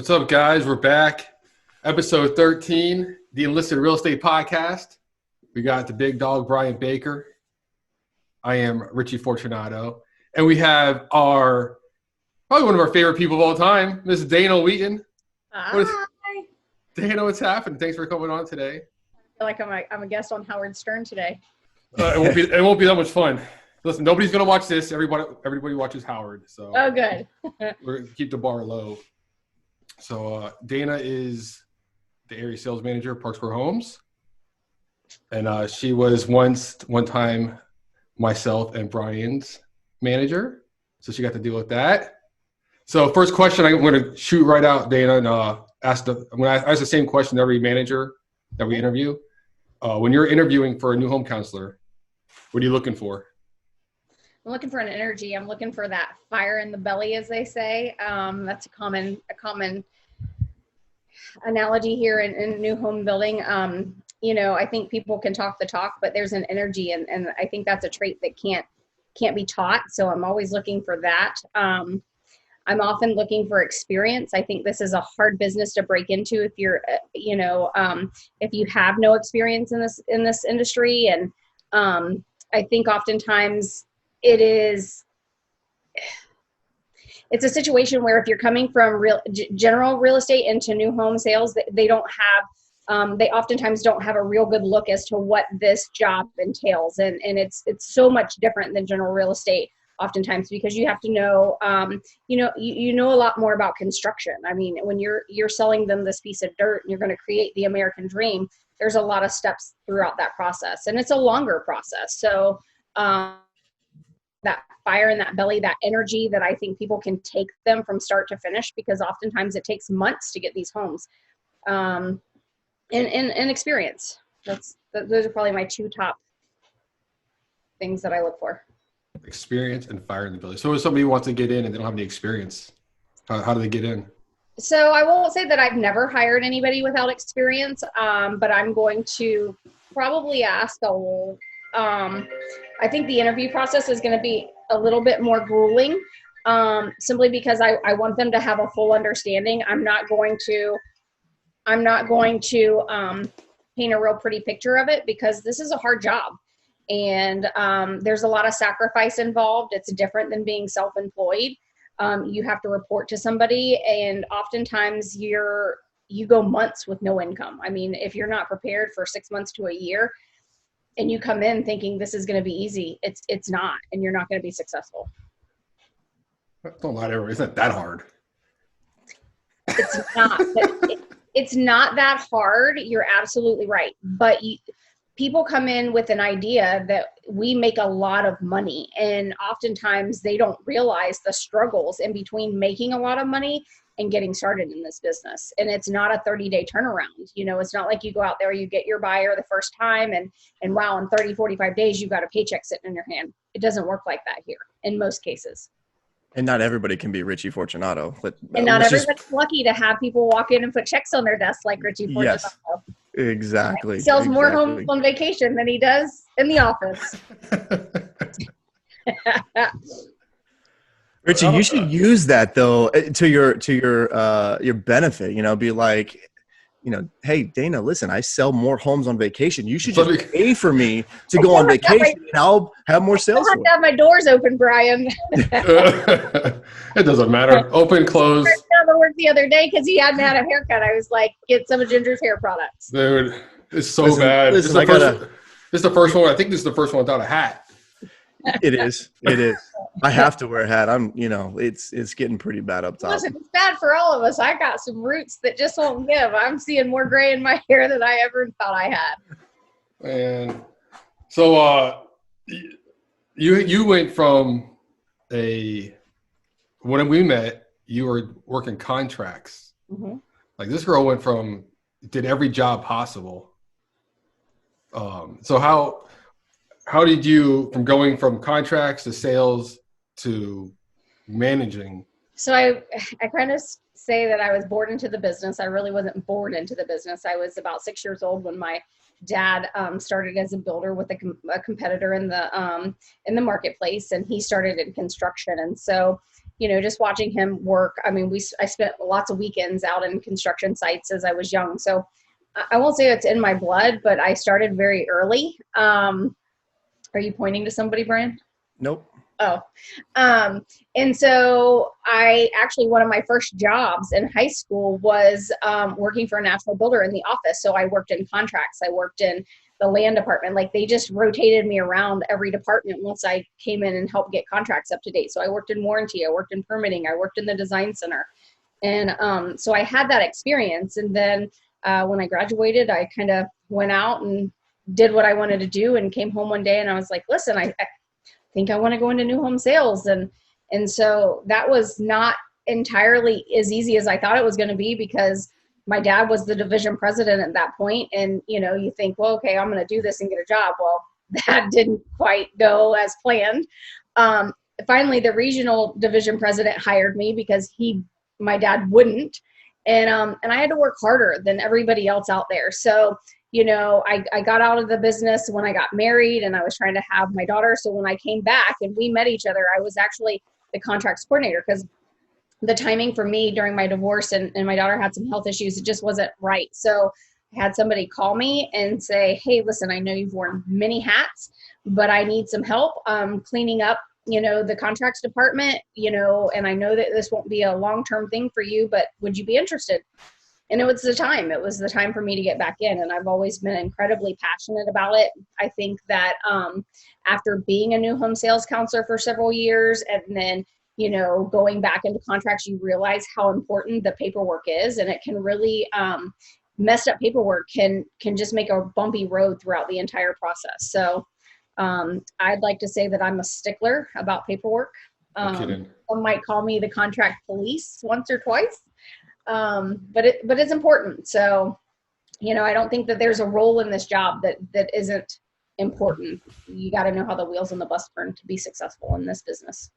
What's up, guys? We're back. Episode 13, the Enlisted Real Estate Podcast. We got the big dog, Brian Baker. I am Richie Fortunato. And we have probably one of our favorite people of all time, Miss Dana Wheaton. Hi. Dana, what's happening? Thanks for coming on today. I feel like I'm a guest on Howard Stern today. It won't be that much fun. Listen, nobody's going to watch this. Everybody watches Howard. So Oh, good. we're going to keep the bar low. So Dana is the area sales manager of Park Square Homes. And she was one time myself and Brian's manager. So she got to deal with that. So first question, I'm going to shoot right out, Dana, and I'm going to ask the same question to every manager that we interview. When you're interviewing for a new home counselor, what are you looking for? I'm looking for an energy. I'm looking for that fire in the belly, as they say. That's a common analogy here in new home building. I think people can talk the talk, but there's an energy, and I think that's a trait that can't be taught. So I'm always looking for that. I'm often looking for experience. I think this is a hard business to break into if you're, if you have no experience in this industry. And I think oftentimes it's a situation where if you're coming from general real estate into new home sales, they oftentimes don't have a real good look as to what this job entails. And it's so much different than general real estate oftentimes, because you have to know, you know a lot more about construction. I mean, when you're selling them this piece of dirt and you're going to create the American dream, there's a lot of steps throughout that process, and it's a longer process. So, that fire in that belly, that energy that I think people can take them from start to finish, because oftentimes it takes months to get these homes, and experience. Those are probably my two top things that I look for. Experience and fire in the belly. So if somebody wants to get in and they don't have any experience, how do they get in? So I won't say that I've never hired anybody without experience, but I'm going to probably ask I think the interview process is going to be a little bit more grueling, simply because I want them to have a full understanding. I'm not going to paint a real pretty picture of it, because this is a hard job, and there's a lot of sacrifice involved. It's different than being self-employed. You have to report to somebody, and oftentimes you go months with no income. I mean, if you're not prepared for 6 months to a year, and you come in thinking this is going to be easy, it's not, and you're not going to be successful. Don't lie to everyone. It's not that hard. It's not. It's not that hard. You're absolutely right. But people come in with an idea that we make a lot of money, and oftentimes they don't realize the struggles in between making a lot of money and getting started in this business. And it's not a 30-day turnaround. It's not like you go out there, you get your buyer the first time, and wow, in 30, 45 days, you've got a paycheck sitting in your hand. It doesn't work like that here in most cases. And not everybody can be Richie Fortunato. And not everybody's lucky to have people walk in and put checks on their desk like Richie Fortunato. Yes, exactly. He sells more homes on vacation than he does in the office. Richie, you should use that though to your benefit. Be like, hey, Dana, listen, I sell more homes on vacation. You should just pay for me to go on vacation, and I'll have more sales. I have to have my doors open, Brian. It doesn't matter. Open, close. I went down to work the other day because he hadn't had a haircut. I was like, get some of Ginger's hair products. Dude, it's so bad. This is the first one. I think this is the first one without a hat. It is. I have to wear a hat. It's getting pretty bad up top. Listen, it's bad for all of us. I got some roots that just won't give. I'm seeing more gray in my hair than I ever thought I had. And so you went from when we met, you were working contracts. Mm-hmm. Like this girl did every job possible. So how did you, from going from contracts to sales to managing? So I kind of say that I was born into the business. I really wasn't born into the business. I was about 6 years old when my dad started as a builder with a competitor in the marketplace, and he started in construction. And so just watching him work. I mean, I spent lots of weekends out in construction sites as I was young. So I won't say it's in my blood, but I started very early. Are you pointing to somebody, Brian? Nope. Oh, and so one of my first jobs in high school was working for a national builder in the office. So I worked in contracts. I worked in the land department. Like they just rotated me around every department once I came in and helped get contracts up to date. So I worked in warranty, I worked in permitting, I worked in the design center. And so I had that experience. And then when I graduated, I kind of went out and did what I wanted to do and came home one day and I was like, listen, I think I want to go into new home sales. And so that was not entirely as easy as I thought it was going to be, because my dad was the division president at that point. And, you think, well, okay, I'm going to do this and get a job. Well, that didn't quite go as planned. Finally, the regional division president hired me because my dad wouldn't. And I had to work harder than everybody else out there. So, I got out of the business when I got married and I was trying to have my daughter. So when I came back and we met each other, I was actually the contracts coordinator, because the timing for me during my divorce and my daughter had some health issues, it just wasn't right. So I had somebody call me and say, hey, listen, I know you've worn many hats, but I need some help cleaning up, the contracts department, and I know that this won't be a long-term thing for you, but would you be interested? And it was the time for me to get back in. And I've always been incredibly passionate about it. I think that after being a new home sales counselor for several years and then, going back into contracts, you realize how important the paperwork is. And it can really, messed up paperwork can just make a bumpy road throughout the entire process. So I'd like to say that I'm a stickler about paperwork. Some might call me the contract police once or twice. But it's important. So, I don't think that there's a role in this job that isn't important. You got to know how the wheels on the bus turn to be successful in this business.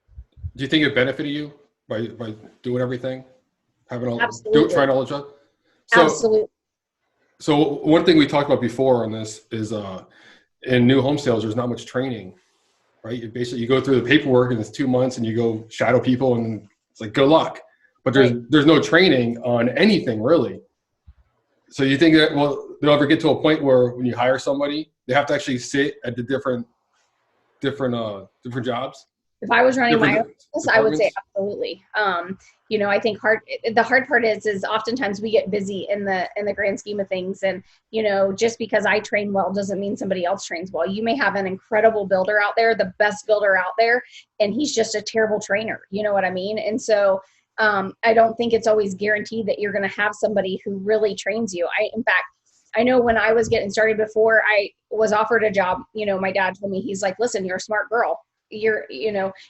Do you think it benefited you by doing everything, trying all the job? Absolutely. So one thing we talked about before on this is in new home sales, there's not much training, right? You go through the paperwork and it's 2 months and you go shadow people and it's like, good luck. But there's no training on anything really. So you think that, they'll ever get to a point where when you hire somebody, they have to actually sit at the different jobs? If I was running my own business, I would say absolutely. I think the hard part is oftentimes we get busy in the grand scheme of things. And, just because I train well doesn't mean somebody else trains well. You may have an incredible builder out there, the best builder out there, and he's just a terrible trainer. You know what I mean? And so I don't think it's always guaranteed that you're going to have somebody who really trains you. In fact, I know when I was getting started, before I was offered a job, my dad told me, he's like, listen, you're a smart girl.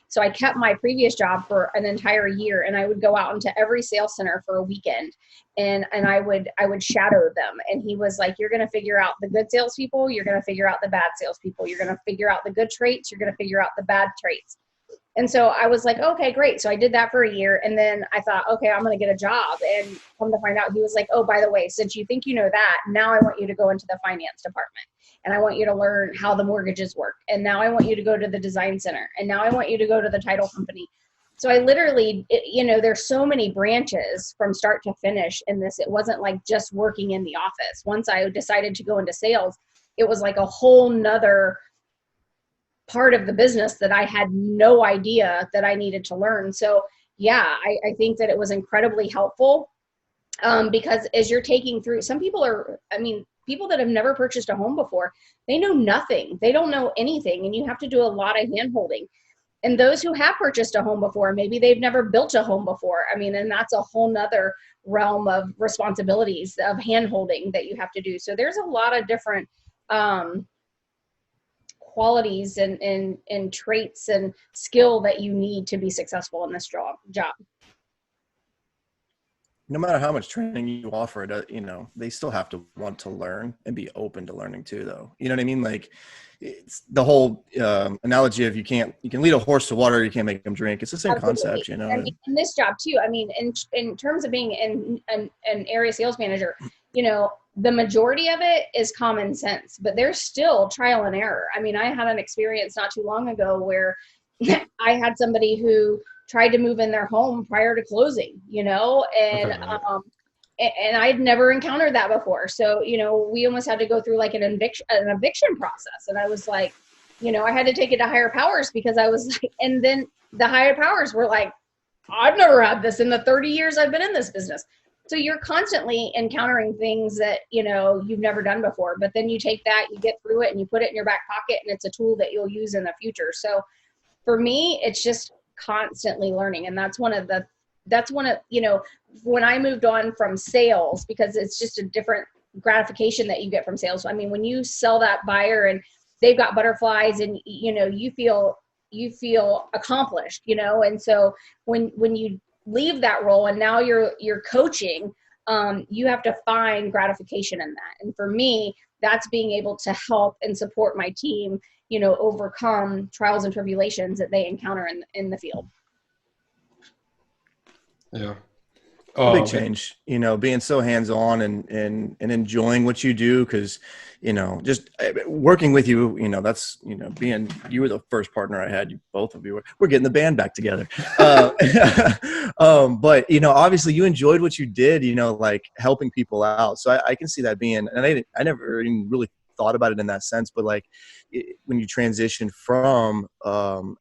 So I kept my previous job for an entire year, and I would go out into every sales center for a weekend and I would shadow them. And he was like, you're going to figure out the good salespeople. You're going to figure out the bad salespeople. You're going to figure out the good traits. You're going to figure out the bad traits. And so I was like, okay, great. So I did that for a year. And then I thought, okay, I'm going to get a job. And come to find out, he was like, oh, by the way, since you think you know that, now I want you to go into the finance department. And I want you to learn how the mortgages work. And now I want you to go to the design center. And now I want you to go to the title company. So I literally, there's so many branches from start to finish in this. It wasn't like just working in the office. Once I decided to go into sales, it was like a whole nother part of the business that I had no idea that I needed to learn. So yeah, I think that it was incredibly helpful because as you're taking through, some people people that have never purchased a home before, they know nothing. They don't know anything. And you have to do a lot of hand holding. And those who have purchased a home before, maybe they've never built a home before. And that's a whole nother realm of responsibilities of hand holding that you have to do. So there's a lot of different qualities and traits and skill that you need to be successful in this job. No matter how much training you offer, they still have to want to learn and be open to learning too, though. You know what I mean? Like it's the whole analogy of you can lead a horse to water, you can't make him drink. It's the same concept, And in this job too, in terms of being an area sales manager, the majority of it is common sense, but there's still trial and error. I had an experience not too long ago where I had somebody who tried to move in their home prior to closing, and I'd never encountered that before. So, we almost had to go through like an eviction process. And I was like, I had to take it to higher powers because I was like, and then the higher powers were like, I've never had this in the 30 years I've been in this business. So you're constantly encountering things that, you've never done before, but then you take that, you get through it and you put it in your back pocket and it's a tool that you'll use in the future. So for me, it's just constantly learning. And that's one of, when I moved on from sales, because it's just a different gratification that you get from sales. I mean, when you sell that buyer and they've got butterflies and, you feel accomplished, and so when you leave that role and now you're coaching, you have to find gratification in that. And for me, that's being able to help and support my team, overcome trials and tribulations that they encounter in the field. Yeah. Big change, being so hands-on and enjoying what you do. Cause, just working with you, that's, you were the first partner I had. Both of you we're getting the band back together. But, obviously you enjoyed what you did, like helping people out. So I can see that being, and I never even really thought about it in that sense, but like when you transition from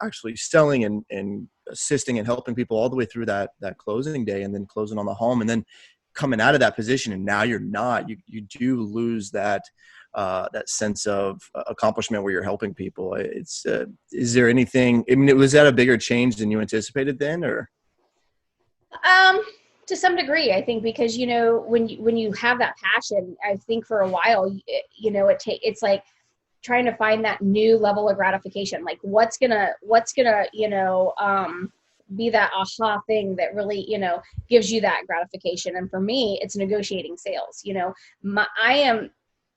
actually selling and assisting and helping people all the way through that closing day and then closing on the home and then coming out of that position and now you're not, you do lose that sense of accomplishment where you're helping people. It's is there anything, was that a bigger change than you anticipated then, or? To some degree, I think, because, when you have that passion, I think for a while, it's like trying to find that new level of gratification. Like what's gonna, be that aha thing that really, gives you that gratification. And for me, it's negotiating sales. I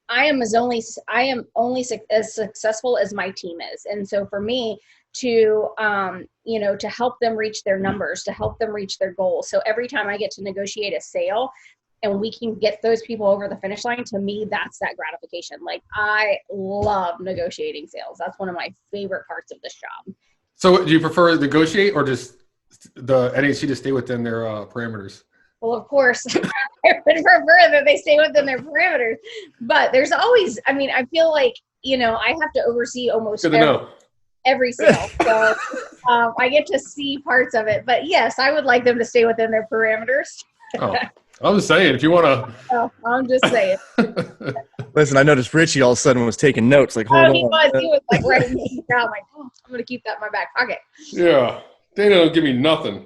am only as successful as my team is. And so for me to help them reach their numbers, to help them reach their goals. So every time I get to negotiate a sale and we can get those people over the finish line, to me, that's that gratification. Like I love negotiating sales. That's one of my favorite parts of this job. So do you prefer to negotiate or just the NHC to stay within their parameters? Well, of course, I would prefer that they stay within their parameters. But there's always, I feel like, I have to oversee almost every sale. So I get to see parts of it. But yes, I would like them to stay within their parameters. Oh, I'm just saying, if you want to. Oh, I'm just saying. Listen, I noticed Richie all of a sudden was taking notes. Like, hold on. He was like writing things down. Like, I'm going to keep that in my back pocket. Yeah. Dana don't give me nothing.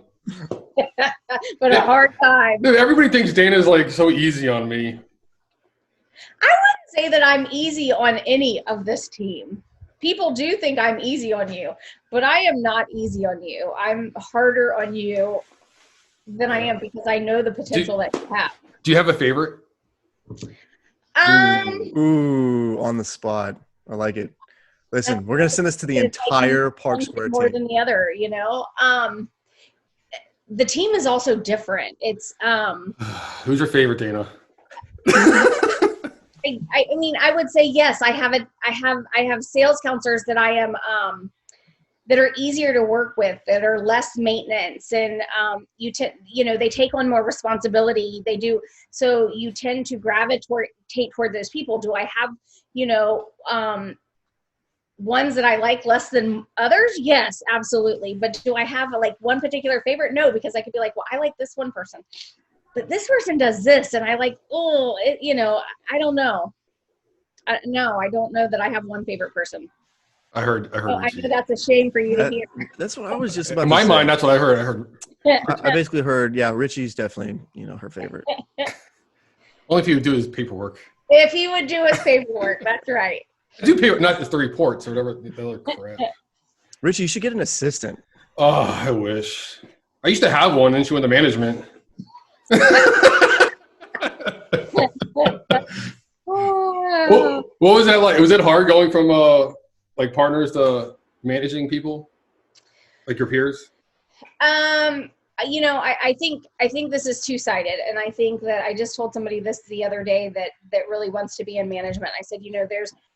But a hard time. Dude, everybody thinks Dana's like so easy on me. I wouldn't say that I'm easy on any of this team. People do think I'm easy on you, but I am not easy on you. I'm harder on you than I am because I know the potential that you have. Do you have a favorite? Ooh, on the spot. I like it. Listen, we're going to send this to the entire Park Square team. More than the other, The team is also different. It's Who's your favorite, Dana? I would say yes. I have sales counselors that I am that are easier to work with, that are less maintenance, and they take on more responsibility. They do, so you tend to gravitate toward those people. Do I have ones that I like less than others? Yes, absolutely. But do I have one particular favorite? No, because I could be like, well, I like this one person, but this person does this, and I like, I don't know. No, I don't know that I have one favorite person. I heard. I know that's a shame for you to hear. That's what I was just about. In to my say. mind, that's what I heard. I basically heard, yeah, Richie's definitely, her favorite. Only if he would do his paperwork. If he would do his paperwork, that's right. Do paper, not just the reports or whatever the other crap. Richie, you should get an assistant. Oh, I wish. I used to have one, and she went to management. What was that like? Was it hard going from partners to managing people, like your peers? I think this is two-sided. And I think that I just told somebody this the other day that really wants to be in management. I said,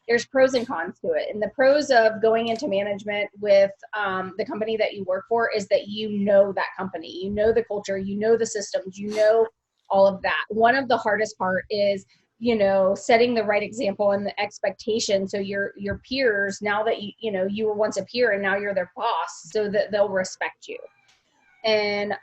there's pros and cons to it. And the pros of going into management with the company that you work for is that that company, the culture, the systems, all of that. One of the hardest part is, setting the right example and the expectation. So your peers, now that you were once a peer and now you're their boss, so that they'll respect you. And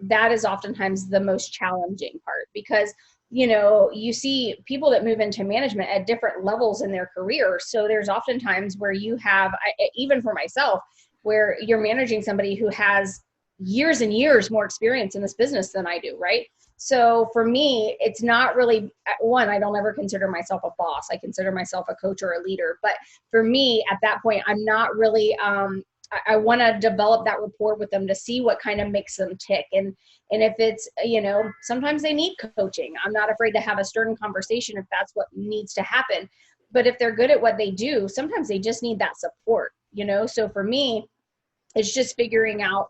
that is oftentimes the most challenging part, because you see people that move into management at different levels in their career. So there's oftentimes where you have, even for myself, where you're managing somebody who has years and years more experience in this business than I do, right? So for me, it's not really, one, I don't ever consider myself a boss. I consider myself a coach or a leader. But for me, at that point, I'm not really, I want to develop that rapport with them to see what kind of makes them tick. And if it's, sometimes they need coaching. I'm not afraid to have a stern conversation if that's what needs to happen. But if they're good at what they do, sometimes they just need that support, So for me, it's just figuring out,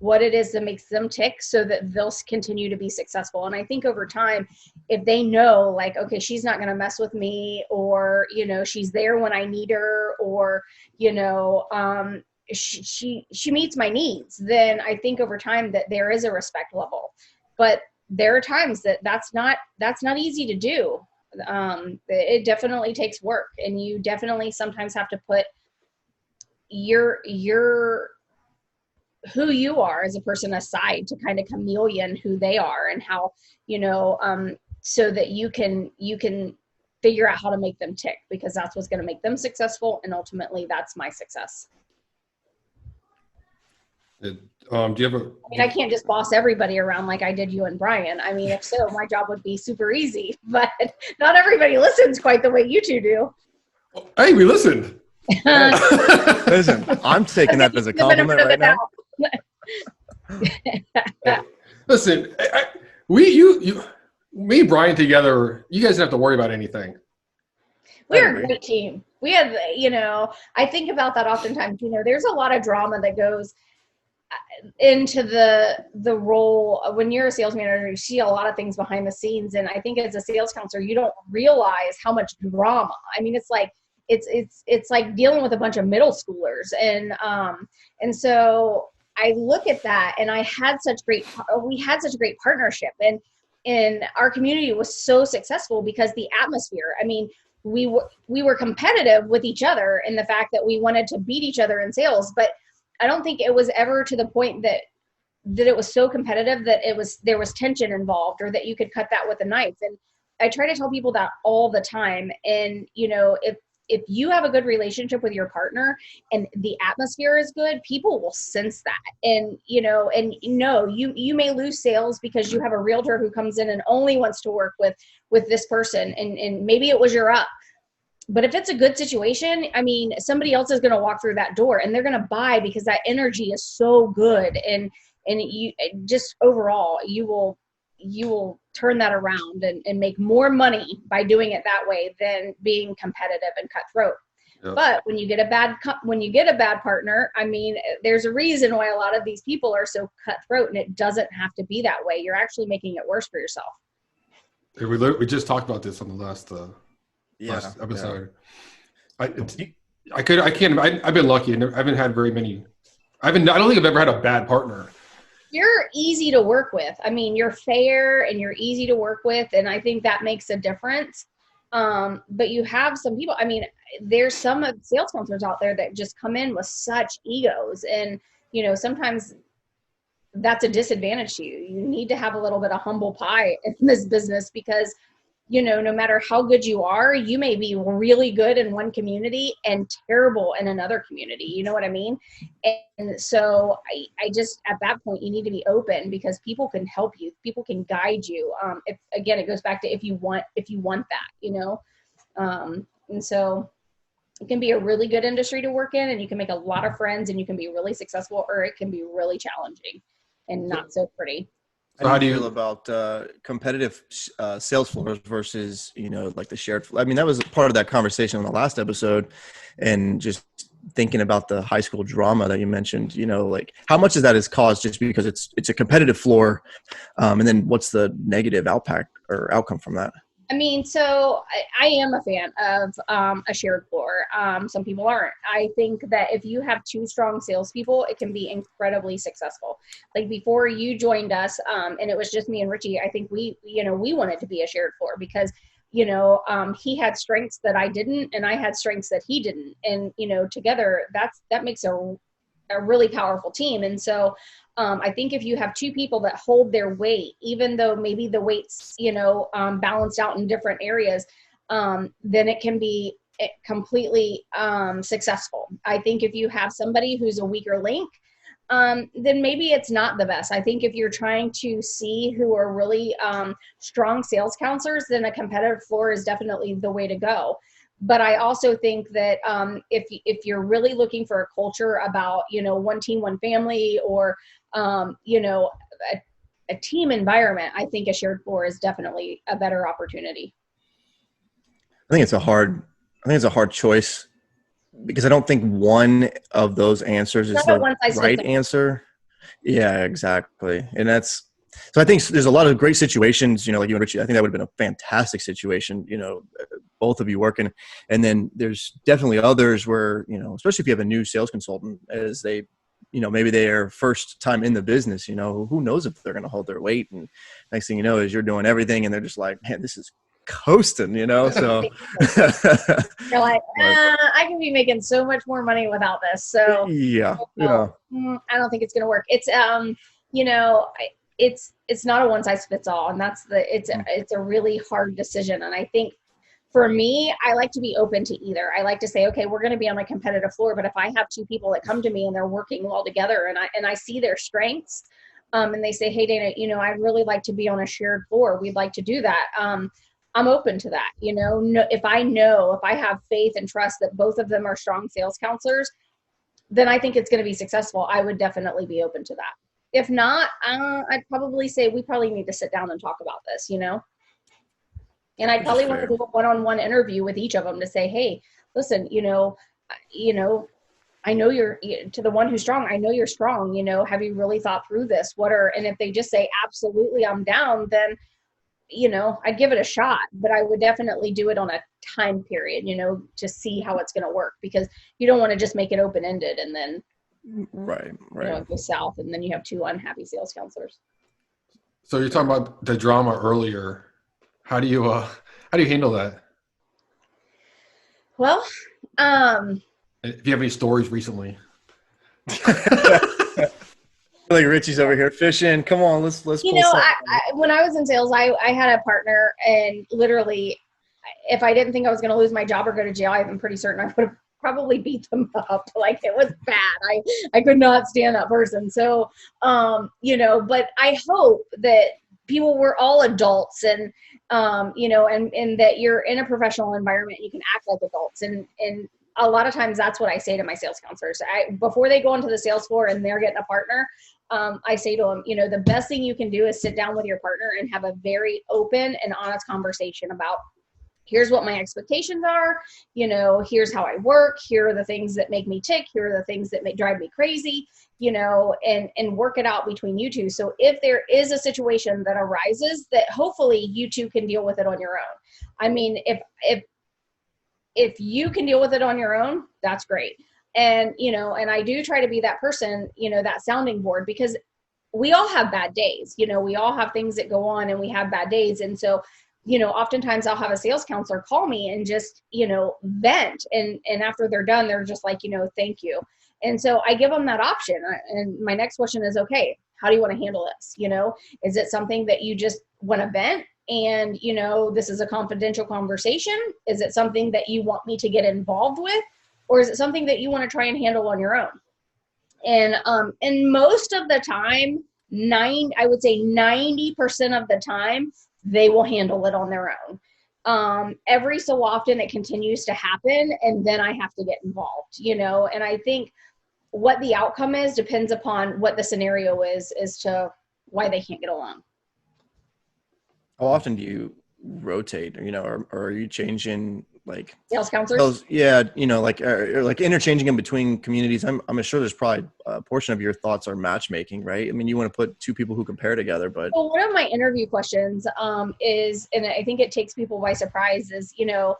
what it is that makes them tick so that they'll continue to be successful. And I think over time, if they know, like, okay, she's not going to mess with me, or, she's there when I need her, or, she meets my needs, then I think over time that there is a respect level. But there are times that's not easy to do. It definitely takes work, and you definitely sometimes have to put your who you are as a person aside to kind of chameleon who they are, and how, so that you can figure out how to make them tick, because that's what's going to make them successful. And ultimately that's my success. Do you have I can't just boss everybody around like I did you and Brian. I mean, if so, my job would be super easy, but not everybody listens quite the way you two do. Hey, we listened. Listen, I'm taking that as a compliment right now. Listen, me and Brian together, you guys don't have to worry about anything. We're a great team. We have, I think about that oftentimes. There's a lot of drama that goes into the role. When you're a sales manager, you see a lot of things behind the scenes. And I think as a sales counselor, you don't realize how much drama. I mean, it's like, it's like dealing with a bunch of middle schoolers. And so I look at that, and we had such a great partnership, and our community was so successful because the atmosphere, I mean, we were competitive with each other in the fact that we wanted to beat each other in sales, but I don't think it was ever to the point that it was so competitive that there was tension involved, or that you could cut that with a knife. And I try to tell people that all the time. And, if you have a good relationship with your partner and the atmosphere is good, people will sense that. And, you may lose sales because you have a realtor who comes in and only wants to work with this person. And maybe it was your up. But if it's a good situation, I mean, somebody else is going to walk through that door and they're going to buy because that energy is so good. And you just overall, you will turn that around and make more money by doing it that way than being competitive and cutthroat. Yep. But when you get a bad partner, I mean, there's a reason why a lot of these people are so cutthroat, and it doesn't have to be that way. You're actually making it worse for yourself. We just talked about this on the last episode. Yeah. I've been lucky. I haven't had very many. I don't think I've ever had a bad partner. You're easy to work with. I mean, you're fair and you're easy to work with. And I think that makes a difference. But you have some people, I mean, there's some sales counselors out there that just come in with such egos. And, sometimes that's a disadvantage to you. You need to have a little bit of humble pie in this business, because no matter how good you are, you may be really good in one community and terrible in another community. You know what I mean? And so I just, at that point, you need to be open, because people can help you. People can guide you. It goes back to if you want that, and so it can be a really good industry to work in, and you can make a lot of friends, and you can be really successful, or it can be really challenging and not so pretty. So how do you feel about competitive sales floors versus, like the shared? I mean, that was part of that conversation on the last episode, and just thinking about the high school drama that you mentioned, like how much of that is caused just because it's a competitive floor, and then what's the negative impact or outcome from that? I mean, so I am a fan of a shared floor. Some people aren't. I think that if you have two strong salespeople, it can be incredibly successful. Like before you joined us, and it was just me and Richie, I think we wanted to be a shared floor because, he had strengths that I didn't, and I had strengths that he didn't. And, together that makes a really powerful team. And so I think if you have two people that hold their weight, even though maybe the weights, balanced out in different areas, then it can be completely successful. I think if you have somebody who's a weaker link, then maybe it's not the best. I think if you're trying to see who are really strong sales counselors, then a competitive floor is definitely the way to go. But I also think that if you're really looking for a culture about, one team, one family, or, a team environment, I think a shared floor is definitely a better opportunity. I think it's a hard choice because I don't think one of those answers is the right answer. Yeah, exactly. And so I think there's a lot of great situations, like you and Richie. I think that would have been a fantastic situation, both of you working. And then there's definitely others where, especially if you have a new sales consultant, as they, maybe their first time in the business, who knows if they're going to hold their weight. And next thing you know is you're doing everything and they're just like, man, this is coasting, so. You're like, I can be making so much more money without this. So yeah. I don't think it's going to work. It's, it's not a one size fits all. And it's a really hard decision. And I think for me, I like to be open to either. I like to say, okay, we're going to be on a competitive floor, but if I have two people that come to me and they're working well together and I see their strengths, and they say, hey, Dana, I'd really like to be on a shared floor. We'd like to do that. I'm open to that. If I have faith and trust that both of them are strong sales counselors, then I think it's going to be successful. I would definitely be open to that. If not, I'd probably say we probably need to sit down and talk about this, And I'd probably want to do a one-on-one interview with each of them to say, hey, listen, I know you're, to the one who's strong, I know you're strong, have you really thought through this? And if they just say, absolutely, I'm down, then, I'd give it a shot, but I would definitely do it on a time period, to see how it's going to work, because you don't want to just make it open-ended and then, right. It goes south and then you have two unhappy sales counselors. So you're talking about the drama earlier. How do you handle that? Well, if you have any stories recently. Like Richie's over here fishing. Come on, let's pull when I was in sales, I had a partner, and literally, if I didn't think I was going to lose my job or go to jail, I'm pretty certain I would have probably beat them up. Like, it was bad. I could not stand that person. So, but I hope that we're all adults, and and that you're in a professional environment, you can act like adults. And a lot of times that's what I say to my sales counselors. Before they go onto the sales floor and they're getting a partner, I say to them, the best thing you can do is sit down with your partner and have a very open and honest conversation about, here's what my expectations are, here's how I work, here are the things that make me tick, here are the things that drive me crazy, and work it out between you two. So if there is a situation that arises, that hopefully you two can deal with it on your own. I mean, if you can deal with it on your own, that's great. And, and I do try to be that person, that sounding board, because we all have bad days, we all have things that go on and we have bad days. And so, oftentimes I'll have a sales counselor call me and just, vent. And after they're done, they're just like, thank you. And so I give them that option. And my next question is, okay, how do you want to handle this? Is it something that you just want to vent? And, this is a confidential conversation. Is it something that you want me to get involved with? Or is it something that you want to try and handle on your own? And most of the time, I would say 90% of the time, they will handle it on their own. Every so often it continues to happen, and then I have to get involved, and I think what the outcome is depends upon what the scenario is as to why they can't get along. How often do you rotate, or are you changing like sales counselors. Those, yeah, you know, like like interchanging them between communities. I'm sure there's probably a portion of your thoughts are matchmaking, right? I mean, you want to put two people who compare together, but well, one of my interview questions is, and I think it takes people by surprise, is, you know,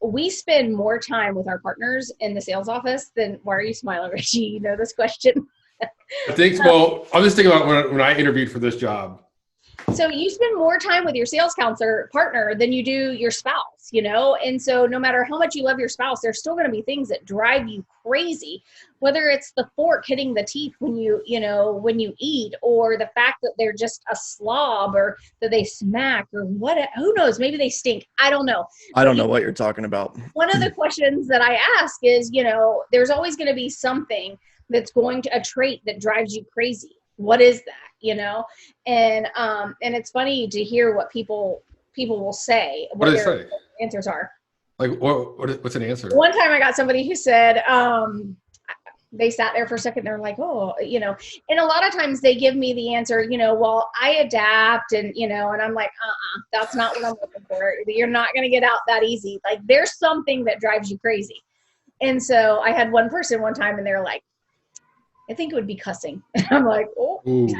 we spend more time with our partners in the sales office than, why are you smiling, Richie? You know this question. I think, well, I'm just thinking about when I interviewed for this job. So you spend more time with your sales counselor partner than you do your spouse, you know? And so no matter how much you love your spouse, there's still going to be things that drive you crazy, whether it's the fork hitting the teeth when you eat, or the fact that they're just a slob, or that they smack, or what, who knows, maybe they stink. I don't know. I don't know what you're talking about. One of the questions that I ask is, you know, there's always going to be something that's a trait that drives you crazy. What is that? You know, and it's funny to hear what people will say. What do they say? Answers are. Like, what's an answer? One time I got somebody who said, they sat there for a second. They're like, oh, you know, and a lot of times they give me the answer, you know, well, I adapt, and, you know, and I'm like, that's not what I'm looking for. You're not going to get out that easy. Like, there's something that drives you crazy. And so I had one person one time, and they're like, I think it would be cussing. And I'm like, oh. There's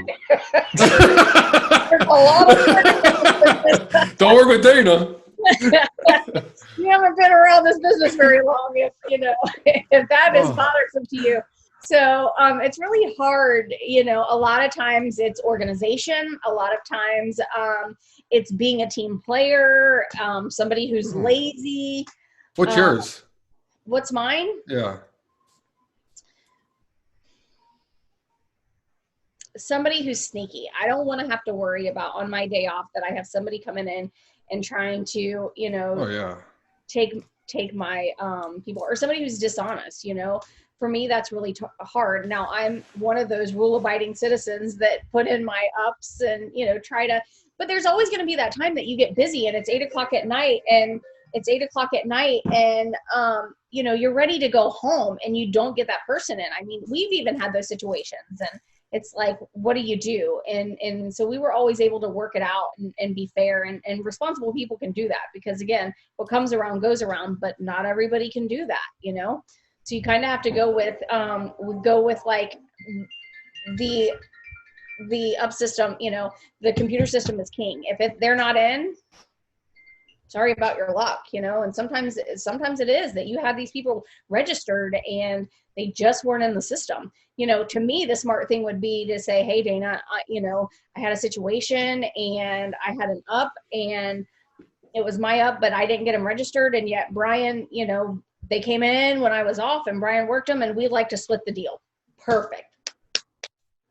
a lot of Don't work with Dana. You haven't been around this business very long, if that is bothersome to you. So it's really hard, you know. A lot of times it's organization. A lot of times it's being a team player, somebody who's lazy. What's yours? What's mine? Yeah. Somebody who's sneaky. I don't want to have to worry about on my day off that I have somebody coming in and trying to, you know, take my people, or somebody who's dishonest, you know. For me, that's really hard. Now, I'm one of those rule-abiding citizens that put in my ups and, you know, but there's always going to be that time that you get busy, and it's 8 o'clock at night, and you know, you're ready to go home and you don't get that person in. I mean, we've even had those situations, and it's like, what do you do? And so we were always able to work it out and be fair, and responsible people can do that, because again, what comes around goes around, but not everybody can do that, you know? So you kind of have to go with like the up system, you know, the computer system is king. If they're not in, sorry about your luck, you know. And sometimes it is that you have these people registered and they just weren't in the system. You know, to me, the smart thing would be to say, hey, Dana, you know, I had a situation and I had an up, and it was my up, but I didn't get them registered. And yet Brian, you know, they came in when I was off and Brian worked them, and we'd like to split the deal. Perfect.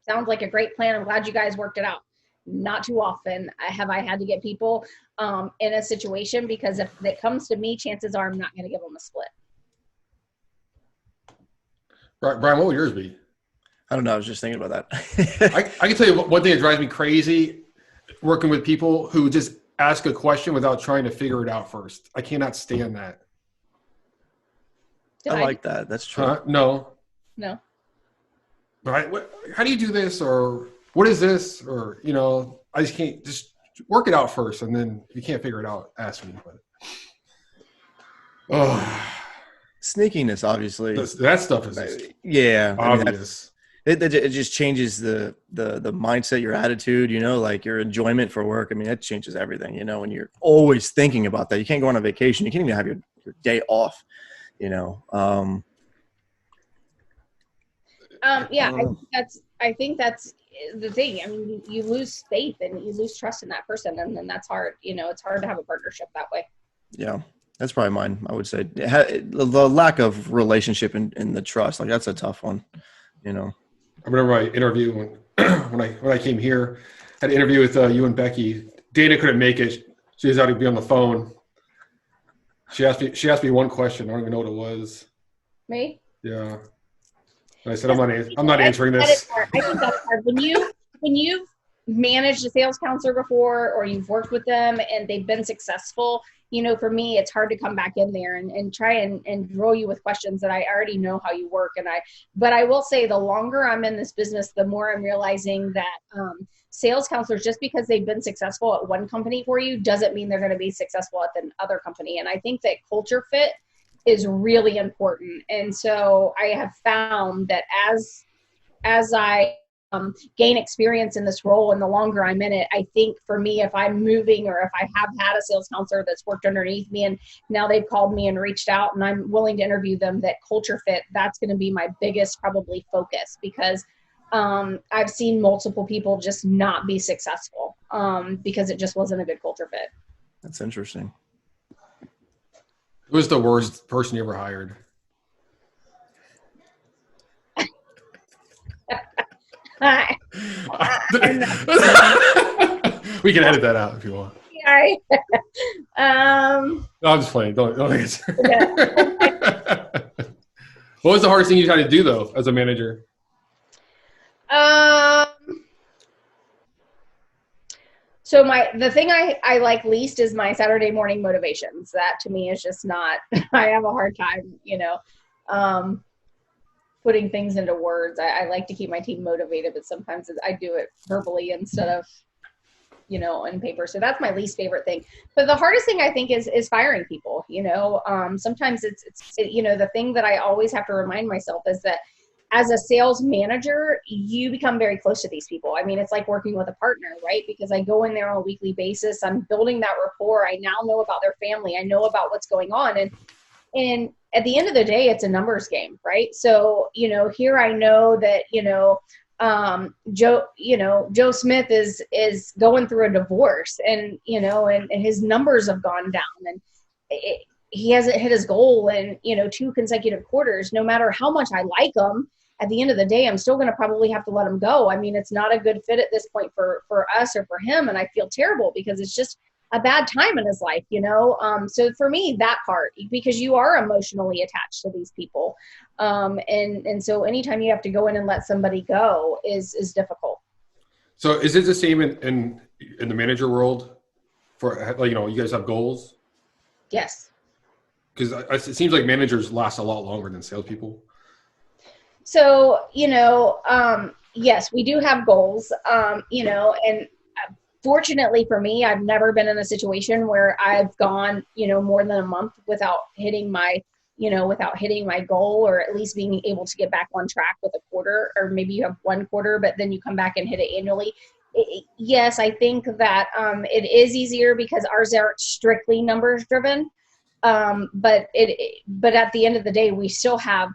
Sounds like a great plan. I'm glad you guys worked it out. Not too often have I had to get people in a situation, because if it comes to me, chances are I'm not going to give them a split. Right, Brian, what would yours be? I don't know. I was just thinking about that. I can tell you one thing that drives me crazy, working with people who just ask a question without trying to figure it out first. I cannot stand that. Did I like that. That's true. No. Right? How do you do this? Or what is this? Or, you know, I just can't. Just work it out first, and then if you can't figure it out, ask me. But Sneakiness, obviously. That stuff is obvious. I mean, it just changes the mindset, your attitude, you know, like your enjoyment for work. I mean, that changes everything, you know, when you're always thinking about that. You can't go on a vacation. You can't even have your day off, you know. I think that's the thing. I mean, you lose faith and you lose trust in that person, and then that's hard. You know, it's hard to have a partnership that way. Yeah. That's probably mine. I would say the lack of relationship and the trust, like that's a tough one, you know. I remember my interview when I came here, had an interview with you and Becky. Dana couldn't make it. She was out to be on the phone. She asked me one question. I don't even know what it was. Me? Yeah. And I said, I'm not answering this. I think that's hard. When managed a sales counselor before, or you've worked with them and they've been successful, for me, it's hard to come back in there and try and drill you with questions that I already know how you work. But I will say the longer I'm in this business, the more I'm realizing that sales counselors, just because they've been successful at one company for you, doesn't mean they're going to be successful at the other company. And I think that culture fit is really important. And so I have found that as I gain experience in this role and the longer I'm in it, I think for me, if I'm moving or if I have had a sales counselor that's worked underneath me and now they've called me and reached out and I'm willing to interview them, that culture fit, that's going to be my biggest probably focus, because I've seen multiple people just not be successful because it just wasn't a good culture fit. That's interesting. Who was the worst person you ever hired? We can edit that out if you want. No, I'm just playing. Don't answer. Yeah. What was the hardest thing you had to do though as a manager? So the thing I like least is my Saturday morning motivations. That to me is just not, I have a hard time, putting things into words. I like to keep my team motivated, but sometimes I do it verbally instead of, on paper. So that's my least favorite thing. But the hardest thing I think is firing people. Sometimes it's the thing that I always have to remind myself is that as a sales manager, you become very close to these people. I mean, it's like working with a partner, right? Because I go in there on a weekly basis. I'm building that rapport. I now know about their family. I know about what's going on. And at the end of the day, it's a numbers game, right? So, here I know that, Joe Smith is going through a divorce and his numbers have gone down and he hasn't hit his goal in, 2 consecutive quarters. No matter how much I like him, at the end of the day, I'm still going to probably have to let him go. I mean, it's not a good fit at this point for us or for him. And I feel terrible because it's just a bad time in his life, So for me, that part, because you are emotionally attached to these people. And so anytime you have to go in and let somebody go is difficult. So is it the same in the manager world for you guys have goals? Yes. Because it seems like managers last a lot longer than salespeople. So, yes, we do have goals, and fortunately for me, I've never been in a situation where I've gone, more than a month without hitting my goal, or at least being able to get back on track with a quarter, or maybe you have 1 quarter, but then you come back and hit it annually. Yes, I think that it is easier because ours aren't strictly numbers driven. But at the end of the day, we still have,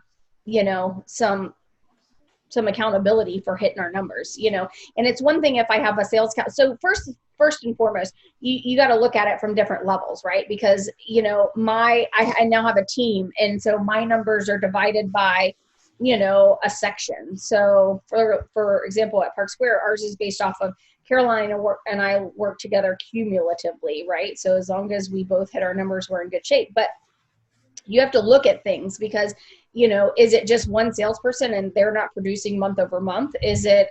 some accountability for hitting our numbers, and it's one thing if I have a sales count. So first and foremost, you got to look at it from different levels, right? Because, I now have a team. And so my numbers are divided by, a section. So for example, at Park Square, ours is based off of Caroline and I work together cumulatively, right? So as long as we both hit our numbers, we're in good shape. But you have to look at things because, is it just one salesperson and they're not producing month over month? Is there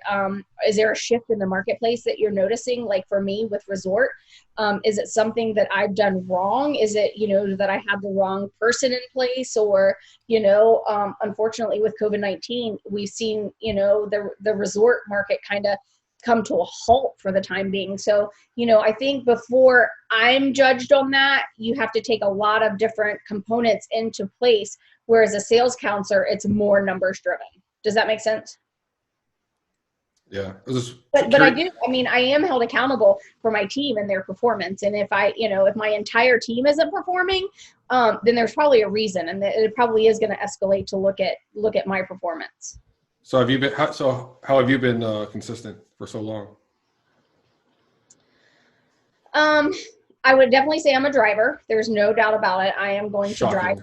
a shift in the marketplace that you're noticing? Like for me with Resort, is it something that I've done wrong? Is it, that I have the wrong person in place? Or, unfortunately with COVID-19, we've seen, the resort market kind of come to a halt for the time being. So, I think before I'm judged on that, you have to take a lot of different components into place. Whereas a sales counselor, it's more numbers driven. Does that make sense? Yeah. But I am held accountable for my team and their performance. And if if my entire team isn't performing, then there's probably a reason, and it probably is going to escalate to look at my performance. So how have you been consistent for so long? I would definitely say I'm a driver. There's no doubt about it. I am going to drive.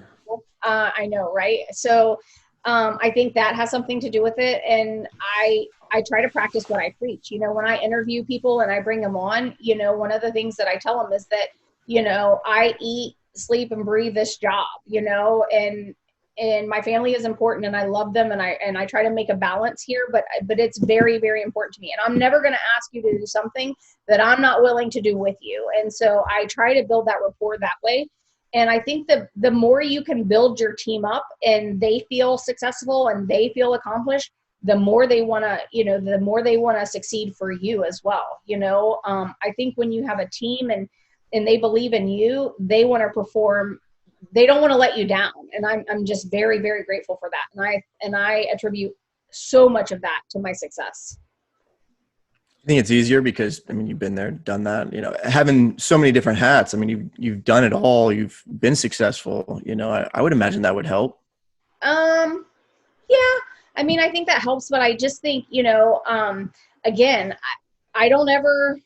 I know, right? So I think that has something to do with it. And I try to practice what I preach. When I interview people and I bring them on, one of the things that I tell them is that, I eat, sleep, and breathe this job, and and my family is important and I love them, and I try to make a balance here, but it's very, very important to me. And I'm never going to ask you to do something that I'm not willing to do with you. And so I try to build that rapport that way. And I think that the more you can build your team up and they feel successful and they feel accomplished, the more they want to succeed for you as well. I think when you have a team and they believe in you, they want to perform. They don't want to let you down. And I'm just very, very grateful for that. And I attribute so much of that to my success. I think it's easier because, you've been there, done that, having so many different hats. You've done it all. You've been successful. I would imagine that would help. Yeah. I think that helps, but I just think, again, I don't ever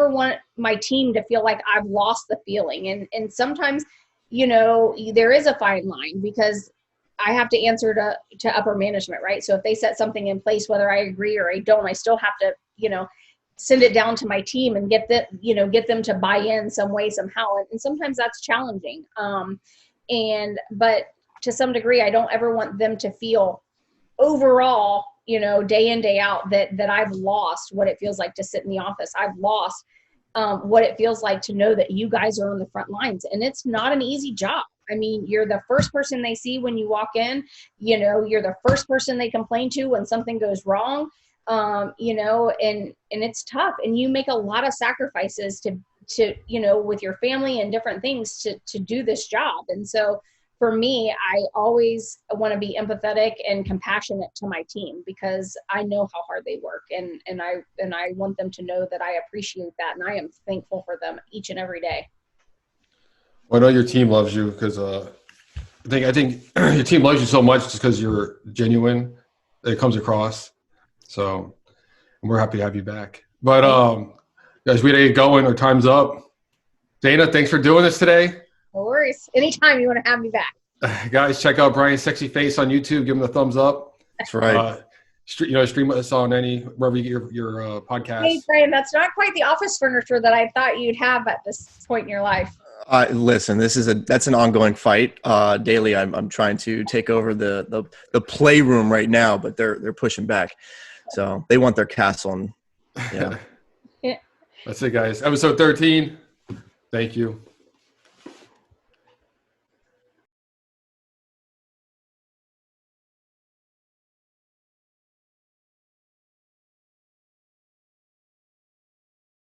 want my team to feel like I've lost the feeling. And sometimes, there is a fine line because I have to answer to upper management, right? So if they set something in place, whether I agree or I don't, I still have to, send it down to my team and get them to buy in some way, somehow. And sometimes that's challenging. But to some degree, I don't ever want them to feel overall, day in, day out that I've lost what it feels like to sit in the office. I've lost what it feels like to know that you guys are on the front lines, and it's not an easy job. You're the first person they see when you walk in, you're the first person they complain to when something goes wrong, and it's tough, and you make a lot of sacrifices to with your family and different things to do this job. And so for me, I always want to be empathetic and compassionate to my team because I know how hard they work, and I want them to know that I appreciate that, and I am thankful for them each and every day. Well, I know your team loves you because I think your team loves you so much just because you're genuine. It comes across. So we're happy to have you back. But guys, we gotta get going. Our time's up. Dana, thanks for doing this today. No worries. Anytime you want to have me back. Guys, check out Brian's sexy face on YouTube. Give him the thumbs up. That's right. Stream us on wherever you get your podcast. Hey, Brian, that's not quite the office furniture that I thought you'd have at this point in your life. Listen, that's an ongoing fight. Daily, I'm trying to take over the playroom right now, but they're pushing back. So they want their castle. And, yeah. That's it, guys. Episode 13. Thank you.